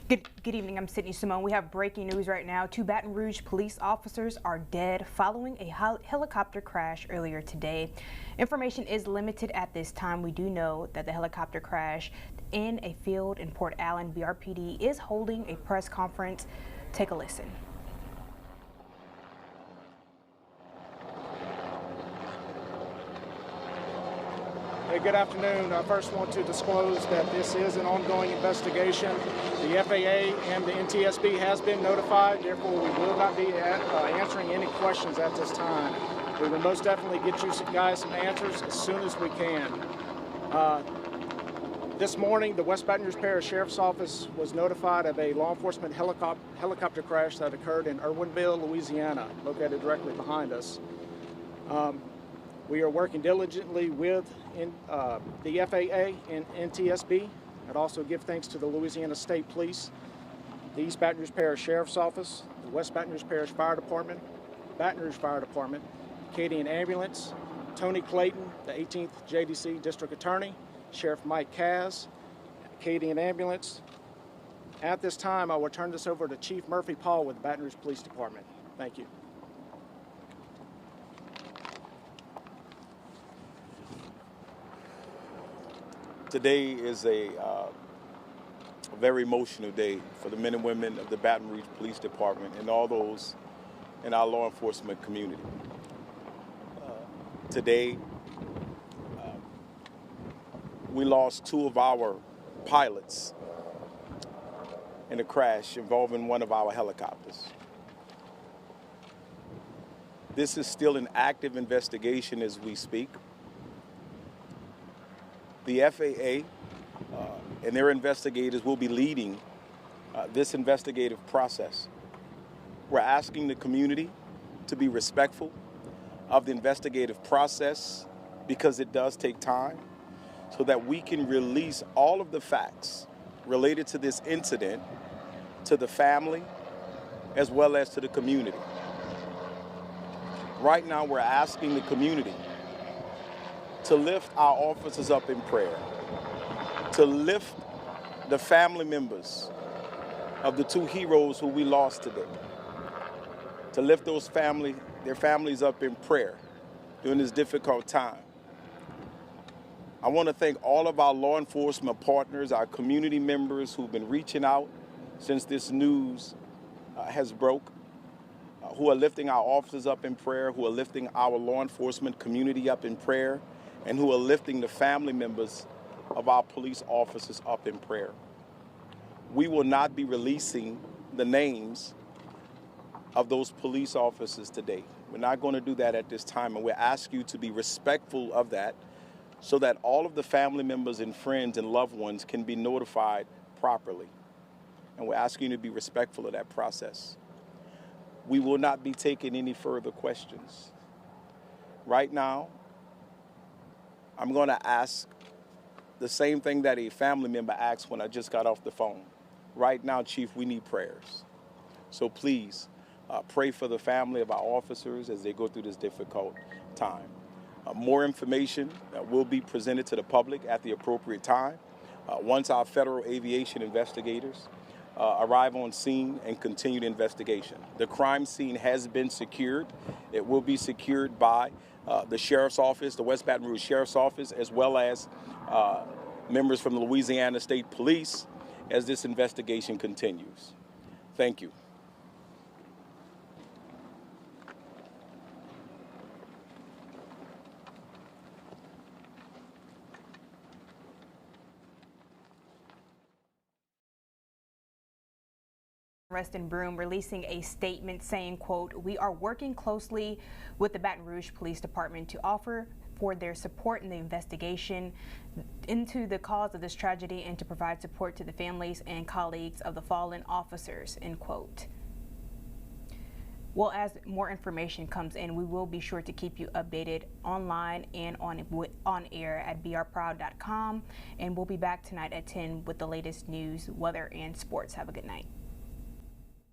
Good evening, I'm Sydney Simone. We have breaking news right now. 2 Baton Rouge police officers are dead following a helicopter crash earlier today. Information is limited at this time. We do know that the helicopter crash in a field in Port Allen. BRPD is holding a press conference. Take a listen. Hey, good afternoon. I first want to disclose that this is an ongoing investigation. The FAA and the NTSB has been notified, therefore we will not be answering any questions at this time. We will most definitely get you guys some answers as soon as we can. This morning, the West Baton Rouge Parish Sheriff's Office was notified of a law enforcement helicopter crash that occurred in Irwinville, Louisiana, located directly behind us. We are working diligently with the FAA and NTSB. I'd also give thanks to the Louisiana State Police, the East Baton Rouge Parish Sheriff's Office, the West Baton Rouge Parish Fire Department, Baton Rouge Fire Department, Acadian Ambulance, Tony Clayton, the 18th JDC District Attorney, Sheriff Mike Kaz, Acadian Ambulance. At this time, I will turn this over to Chief Murphy Paul with the Baton Rouge Police Department. Thank you. Today is a very emotional day for the men and women of the Baton Rouge Police Department and all those in our law enforcement community. Today, we lost 2 of our pilots in a crash involving one of our helicopters. This is still an active investigation as we speak. The FAA and their investigators will be leading this investigative process. We're asking the community to be respectful of the investigative process because it does take time, so that we can release all of the facts related to this incident to the family as well as to the community. Right now, we're asking the community to lift our officers up in prayer, to lift the family members of the 2 heroes who we lost today, to lift their families up in prayer during this difficult time. I want to thank all of our law enforcement partners, our community members who've been reaching out since this news has broke, who are lifting our officers up in prayer, who are lifting our law enforcement community up in prayer, and who are lifting the family members of our police officers up in prayer. We will not be releasing the names of those police officers today. We're not going to do that at this time, and we ask you to be respectful of that so that all of the family members and friends and loved ones can be notified properly. And we're asking you to be respectful of that process. We will not be taking any further questions. Right now, I'm going to ask the same thing that a family member asked when I just got off the phone. Right now, Chief, we need prayers. So please pray for the family of our officers as they go through this difficult time. More information will be presented to the public at the appropriate time once our federal aviation investigators arrive on scene and continue the investigation. The crime scene has been secured. It will be secured by the Sheriff's Office, the West Baton Rouge Sheriff's Office, as well as members from the Louisiana State Police as this investigation continues. Thank you. Rest and Broom releasing a statement saying, quote, "We are working closely with the Baton Rouge Police Department to offer for their support in the investigation into the cause of this tragedy and to provide support to the families and colleagues of the fallen officers," end quote. Well, as more information comes in, we will be sure to keep you updated online and on air at brproud.com, and we'll be back tonight at 10 with the latest news, weather, and sports. Have a good night.